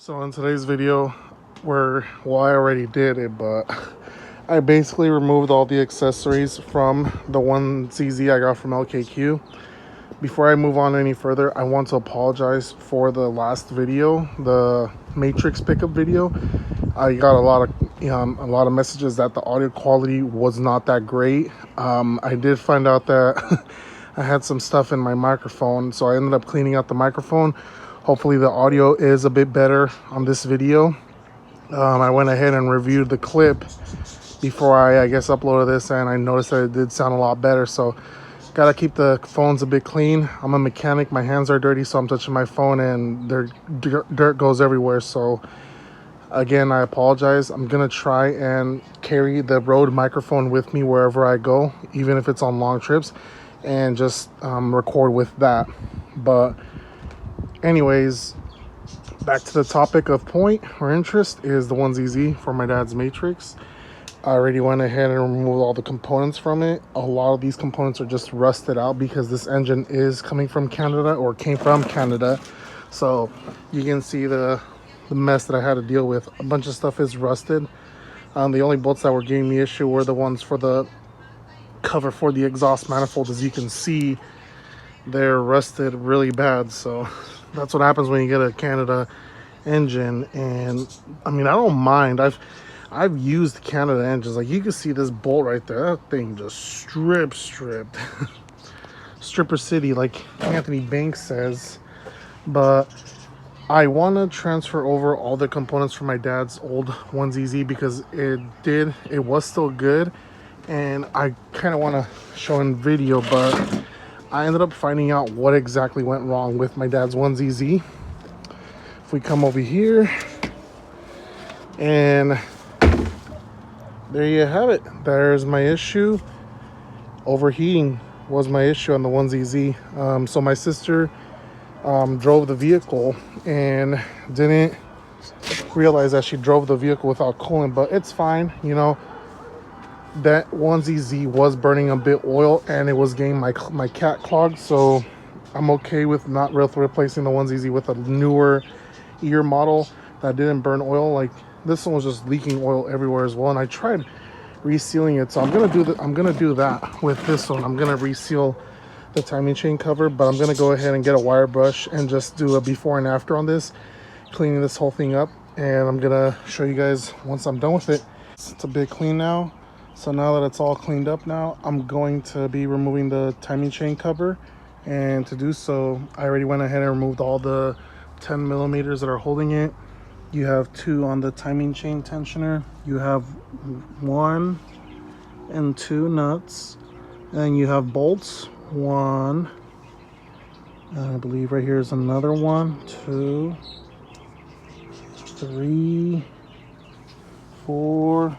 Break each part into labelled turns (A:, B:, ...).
A: So in today's video, I already did it, but I basically removed all the accessories from the 1ZZ I got from LKQ. Before I move on any further, I want to apologize for the last video, the Matrix pickup video. I got a lot of messages that the audio quality was not that great. I did find out that I had some stuff in my microphone, so I ended up cleaning out the microphone. Hopefully the audio is a bit better on this video. I went ahead and reviewed the clip before I guess uploaded this, and I noticed that it did sound a lot better. So gotta keep the phones a bit clean. I'm a mechanic, my hands are dirty, so I'm touching my phone and dirt goes everywhere. So again, I apologize. I'm gonna try and carry the Rode microphone with me wherever I go, even if it's on long trips, and just record with that. But anyways, back to the topic of point or interest is the 1ZZ for my dad's Matrix. I already went ahead and removed all the components from it. A lot of these components are just rusted out because this engine is coming from Canada, or came from Canada. So you can see the mess that I had to deal with. A bunch of stuff is rusted. The only bolts that were giving me issue were the ones for the cover for the exhaust manifold. As you can see, they're rusted really bad. So that's what happens when you get a Canada engine. And I mean, I don't mind. I've used Canada engines. Like, you can see this bolt right there. That thing just stripped. Stripper City, like Anthony Banks says. But I want to transfer over all the components from my dad's old 1ZZ because it was still good. And I kind of want to show in video, but I ended up finding out what exactly went wrong with my dad's 1ZZ. If we come over here, and there you have it. There's my issue. Overheating was my issue on the 1ZZ. So my sister drove the vehicle and didn't realize that she drove the vehicle without coolant, but it's fine. You know, that 1ZZ was burning a bit oil and it was getting my cat clogged, so I'm okay with not replacing the 1ZZ with a newer year model that didn't burn oil. Like, this one was just leaking oil everywhere as well, and I tried resealing it. So I'm gonna do that with this one. I'm gonna reseal the timing chain cover, but I'm gonna go ahead and get a wire brush and just do a before and after on this, cleaning this whole thing up, and I'm gonna show you guys once I'm done with it. It's a bit clean now. So now that it's all cleaned up now, I'm going to be removing the timing chain cover. And to do so, I already went ahead and removed all the 10 millimeters that are holding it. You have 2 on the timing chain tensioner. You have 1 and 2 nuts. And you have bolts. 1. And I believe right here is another 1, 2, 3, 4,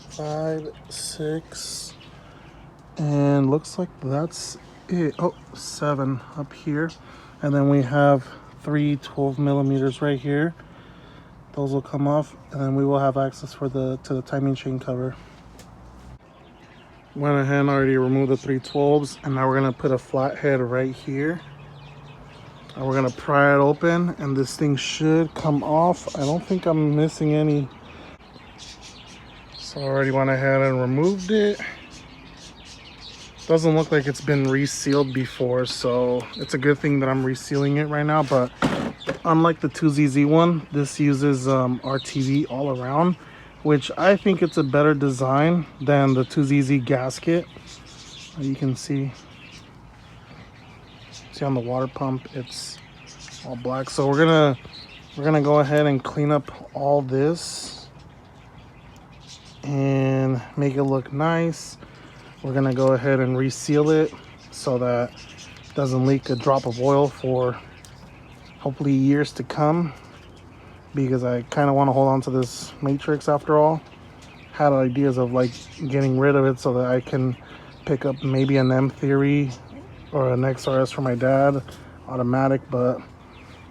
A: 5, 6, and looks like that's it. Oh, 7 up here, and then we have 3 12 millimeters right here. Those will come off, and then we will have access to the timing chain cover. Went ahead and already removed the 3 12s, and now we're gonna put a flathead right here, and we're gonna pry it open, and this thing should come off. I don't think I'm missing any. So I already went ahead and removed it. Doesn't look like it's been resealed before, so it's a good thing that I'm resealing it right now. But unlike the 2ZZ one, this uses RTV all around, which I think it's a better design than the 2ZZ gasket. You can see on the water pump, it's all black. So we're gonna go ahead and clean up all this and make it look nice. We're gonna go ahead and reseal it so that it doesn't leak a drop of oil for hopefully years to come, because I kind of want to hold on to this Matrix after all. Had ideas of like getting rid of it so that I can pick up maybe an M-Theory or an XRS for my dad, automatic, but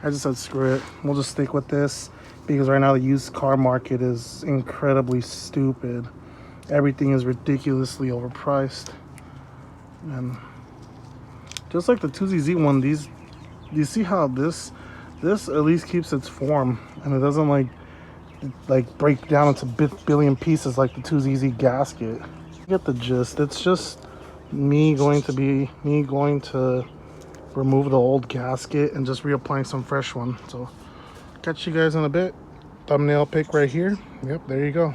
A: I just said screw it, we'll just stick with this. Because right now the used car market is incredibly stupid. Everything is ridiculously overpriced. And just like the 2ZZ one, you see how this This at least keeps its form, and it doesn't like break down into billion pieces like the 2ZZ gasket. You get the gist. It's just me going to remove the old gasket and just reapplying some fresh one. So catch you guys in a bit. Thumbnail pic right here. Yep, there you go.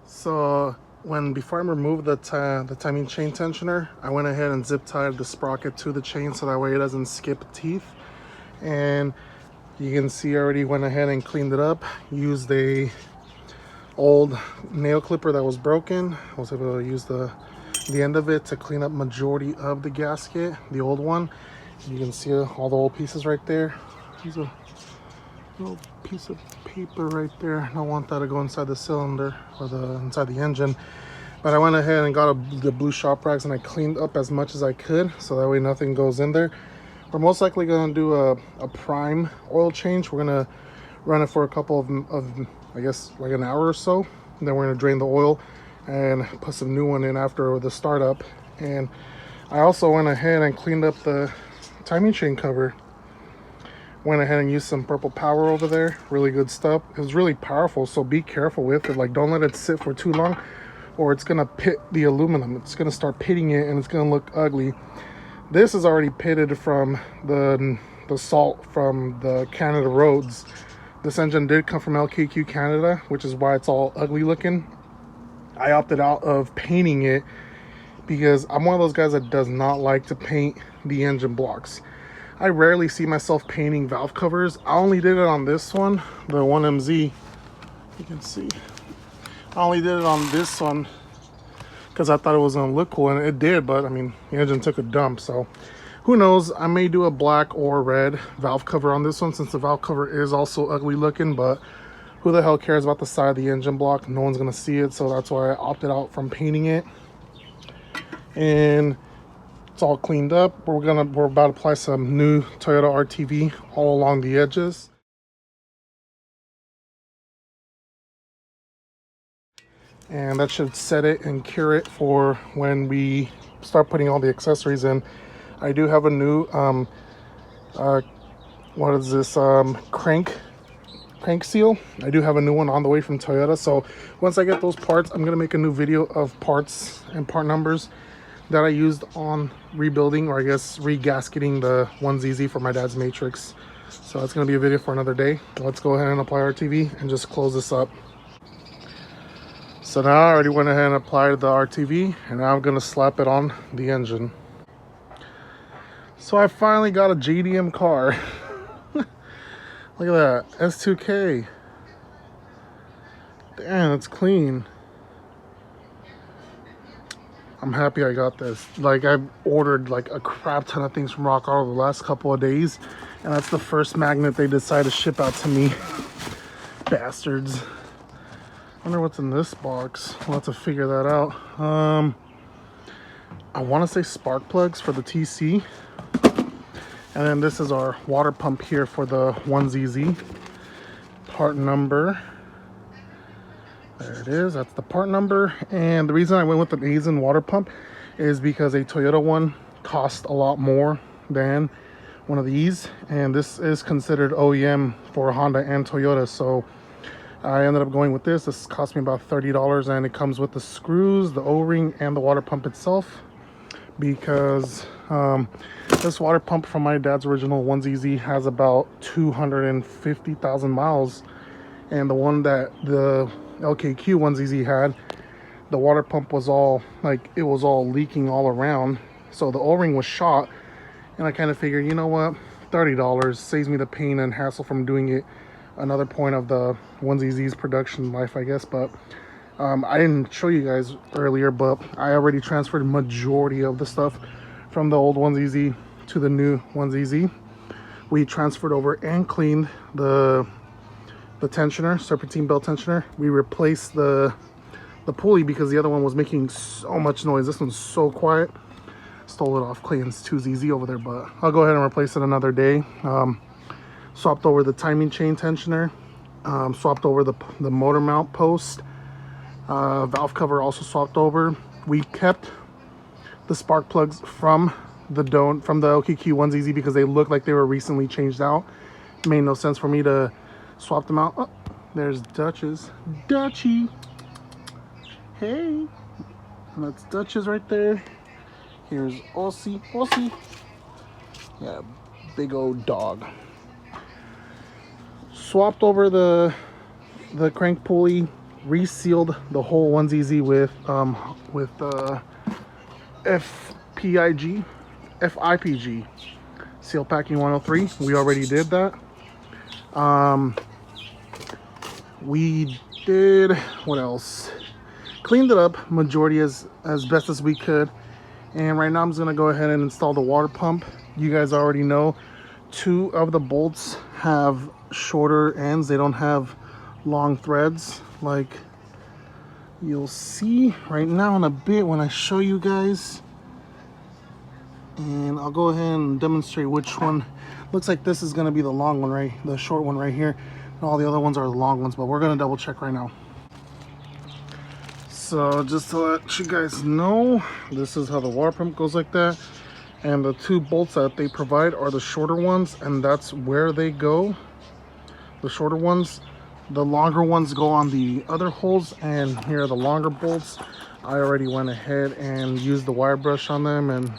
A: So before I removed the timing chain tensioner, I went ahead and zip tied the sprocket to the chain so that way it doesn't skip teeth. And you can see I already went ahead and cleaned it up. Used a old nail clipper that was broken. I was able to use the end of it to clean up majority of the gasket, the old one. You can see all the old pieces right there. There's a little piece of paper right there. I don't want that to go inside the cylinder or inside the engine. But I went ahead and got the blue shop rags and I cleaned up as much as I could so that way nothing goes in there. We're most likely going to do a prime oil change. We're going to run it for a couple of I guess like an hour or so. And then we're going to drain the oil and put some new one in after the startup. And I also went ahead and cleaned up the timing chain cover. Went ahead and used some purple power over there. Really good stuff. It was really powerful, so be careful with it. Like, don't let it sit for too long or it's gonna pit the aluminum. It's gonna start pitting it and it's gonna look ugly. This is already pitted from the salt from the Canada roads. This engine did come from LKQ Canada, which is why it's all ugly looking. I opted out of painting it because I'm one of those guys that does not like to paint the engine blocks. I rarely see myself painting valve covers. I only did it on this one, the 1MZ. You can see. I only did it on this one because I thought it was gonna look cool, and it did, but I mean, the engine took a dump, so who knows? I may do a black or red valve cover on this one since the valve cover is also ugly looking, but who the hell cares about the side of the engine block? No one's gonna see it, so that's why I opted out from painting it. And it's all cleaned up. We're about to apply some new Toyota RTV all along the edges. And that should set it and cure it for when we start putting all the accessories in. I do have a new what is this, crank seal. I do have a new one on the way from Toyota, so once I get those parts, I'm gonna make a new video of parts and part numbers that I used on rebuilding, or I guess re-gasketing the 1ZZ for my dad's Matrix. So that's gonna be a video for another day. Let's go ahead and apply our RTV and just close this up. So now I already went ahead and applied the RTV, and now I'm gonna slap it on the engine. So I finally got a JDM car. Look at that, S2K. Damn, it's clean. I'm happy I got this. Like, I've ordered like a crap ton of things from Rock Auto the last couple of days, and that's the first magnet they decided to ship out to me. Bastards. I wonder what's in this box. We'll have to figure that out. I want to say spark plugs for the TC. And then this is our water pump here for the 1ZZ. Part number. There it is. That's the part number. And the reason I went with the AISIN water pump is because a Toyota one cost a lot more than one of these. And this is considered OEM for Honda and Toyota. So I ended up going with this. This cost me about $30, and it comes with the screws, the O-ring, and the water pump itself. Because this water pump from my dad's original 1ZZ has about 250,000 miles, and the one that the LKQ 1ZZ had, the water pump was all like, it was all leaking all around, so the O-ring was shot. And I kind of figured, you know what, $30 saves me the pain and hassle from doing it another point of the 1ZZ's production life, I guess. But I didn't show you guys earlier, but I already transferred majority of the stuff from the old 1ZZ to the new 1ZZ. We transferred over and cleaned the tensioner, serpentine belt tensioner. We replaced the pulley because the other one was making so much noise. This one's so quiet. Stole it off Clayton's 2ZZ over there, but I'll go ahead and replace it another day. Swapped over the timing chain tensioner. Swapped over the motor mount post. Valve cover also swapped over. We kept the spark plugs from the don't from the LKQ ones easy because they look like they were recently changed out. It made no sense for me to swap them out. Oh, there's Dutch's. Dutchy. Hey. And that's Dutch's right there. Here's Aussie. Aussie. Yeah, big old dog. Swapped over the crank pulley, resealed the whole onesie with FIPG seal packing 103. We already did that. We did what else? Cleaned it up majority as best as we could. And right now I'm just gonna go ahead and install the water pump. You guys already know 2 of the bolts have shorter ends. They don't have long threads like you'll see right now in a bit when I show you guys. And I'll go ahead and demonstrate which one. Looks like this is gonna be the long one, right? The short one right here. And all the other ones are the long ones, but we're gonna double check right now. So just to let you guys know, this is how the water pump goes like that. And the 2 bolts that they provide are the shorter ones, and that's where they go. The shorter ones. The longer ones go on the other holes, and here are the longer bolts. I already went ahead and used the wire brush on them and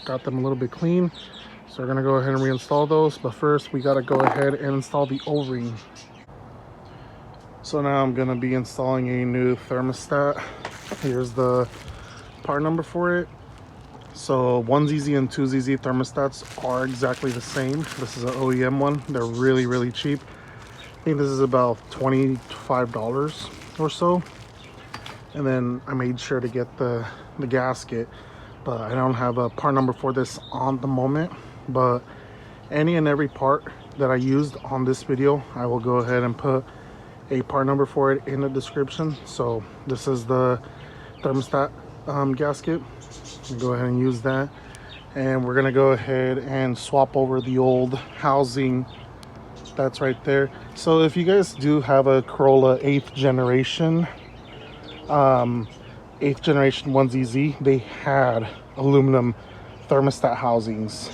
A: got them a little bit clean. So we're gonna go ahead and reinstall those, but first we gotta go ahead and install the O-ring. So now I'm gonna be installing a new thermostat. Here's the part number for it. So 1ZZ and 2ZZ thermostats are exactly the same. This is an OEM one. They're really, really cheap. I think this is about $25 or so. And then I made sure to get the gasket, but I don't have a part number for this on the moment. But any and every part that I used on this video, I will go ahead and put a part number for it in the description. So this is the thermostat gasket. I'll go ahead and use that, and we're gonna go ahead and swap over the old housing that's right there. So if you guys do have a Corolla 8th generation 1ZZ, they had aluminum thermostat housings.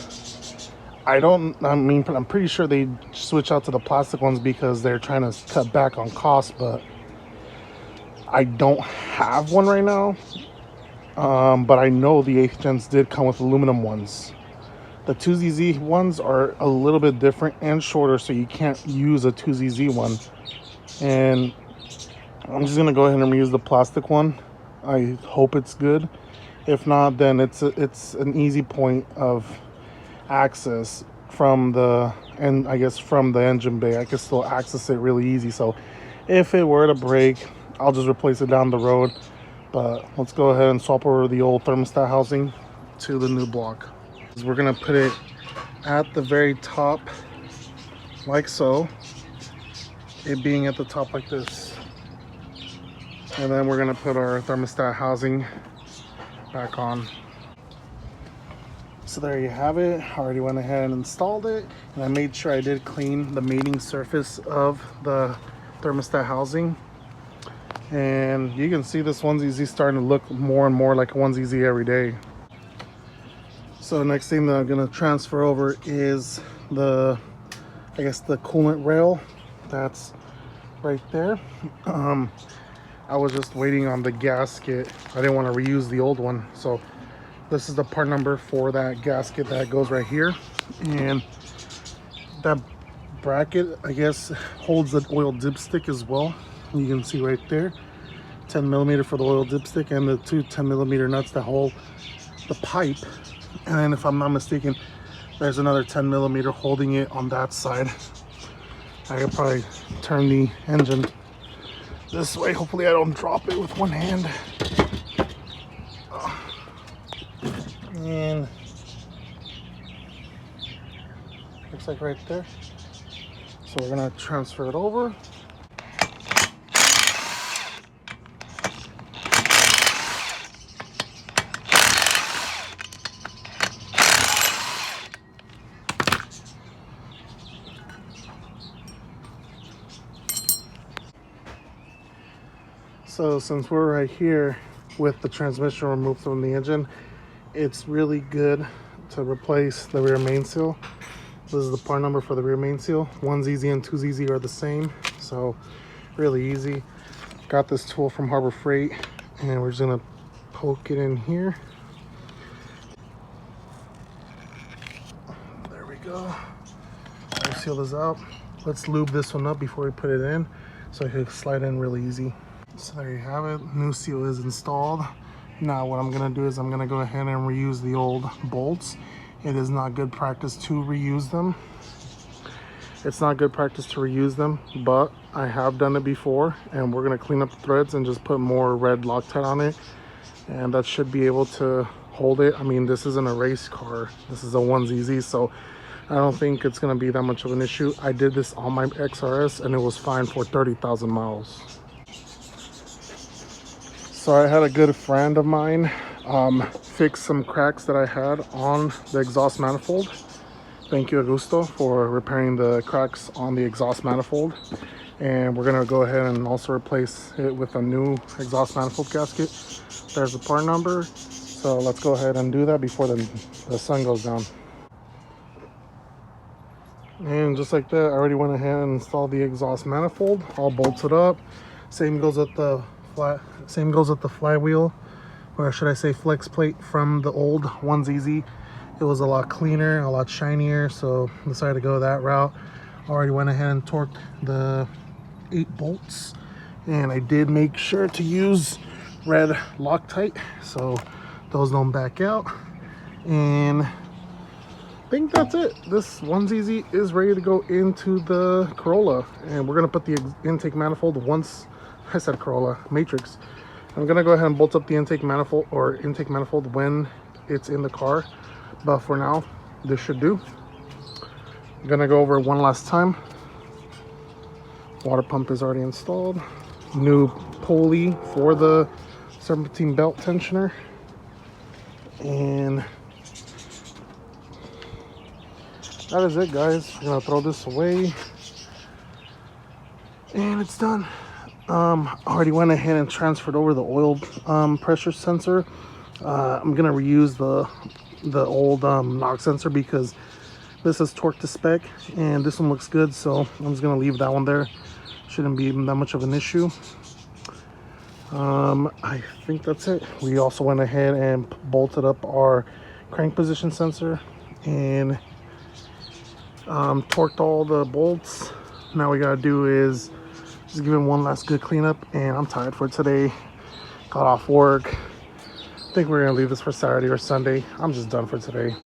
A: I'm pretty sure they switch out to the plastic ones because they're trying to cut back on cost, but I don't have one right now. But I know the 8th gens did come with aluminum ones. The 2ZZ ones are a little bit different and shorter, so you can't use a 2ZZ one. And I'm just gonna go ahead and reuse the plastic one. I hope it's good. If not, then it's an easy point of access from the engine bay. I can still access it really easy. So if it were to break, I'll just replace it down the road. But let's go ahead and swap over the old thermostat housing to the new block. We're gonna put it at the very top, like so, it being at the top like this. And then we're gonna put our thermostat housing back on. So there you have it. I already went ahead and installed it, and I made sure I did clean the mating surface of the thermostat housing. And you can see this onesie starting to look more and more like a onesie every day. So next thing that I'm gonna transfer over is the coolant rail. That's right there. I was just waiting on the gasket. I didn't want to reuse the old one, so this is the part number for that gasket that goes right here. And that bracket, I guess, holds the oil dipstick as well. You can see right there, 10 millimeter for the oil dipstick, and the 2 10mm nuts that hold the pipe. And then if I'm not mistaken, there's another 10mm holding it on that side. I could probably turn the engine this way. Hopefully I don't drop it with one hand. And looks like right there. So we're gonna transfer it over. So since we're right here with the transmission removed from the engine, it's really good to replace the rear main seal. This is the part number for the rear main seal. 1ZZ and 2ZZ are the same, so really easy. Got this tool from Harbor Freight, and we're just gonna poke it in here. There we go. I'll seal this out. Let's lube this one up before we put it in, so it can slide in really easy. So there you have it. New seal is installed. Now what I'm gonna do is I'm gonna go ahead and reuse the old bolts. It is not good practice to reuse them. It's not good practice to reuse them, but I have done it before, and we're gonna clean up the threads and just put more red Loctite on it, and that should be able to hold it. I mean, this isn't a race car. This is a 1ZZ, so I don't think it's gonna be that much of an issue. I did this on my XRS and it was fine for 30,000 miles. So I had a good friend of mine fix some cracks that I had on the exhaust manifold. Thank you, Augusto, for repairing the cracks on the exhaust manifold. And we're gonna go ahead and also replace it with a new exhaust manifold gasket. There's the part number. So let's go ahead and do that before the sun goes down. And just like that, I already went ahead and installed the exhaust manifold, all bolted up. Same goes with the flywheel, or should I say flex plate from the old 1ZZ. It was a lot cleaner, a lot shinier, so decided to go that route. Already went ahead and torqued the 8 bolts, and I did make sure to use red Loctite so those don't back out. And I think that's it. This 1ZZ is ready to go into the Corolla, and we're gonna put the intake manifold once. I said Corolla, Matrix. I'm gonna go ahead and bolt up the intake manifold when it's in the car, but for now this should do. I'm gonna go over it one last time. Water pump is already installed. New pulley for the serpentine belt tensioner, and that is it, guys. I'm gonna throw this away, and it's done. Already went ahead and transferred over the oil pressure sensor. I'm gonna reuse the old knock sensor because this is torqued to spec, and this one looks good, so I'm just gonna leave that one there. Shouldn't be even that much of an issue. I think that's it. We also went ahead and bolted up our crank position sensor and torqued all the bolts. Now we gotta do is just give it one last good cleanup, and I'm tired for today. Got off work. I think we're gonna leave this for Saturday or Sunday. I'm just done for today.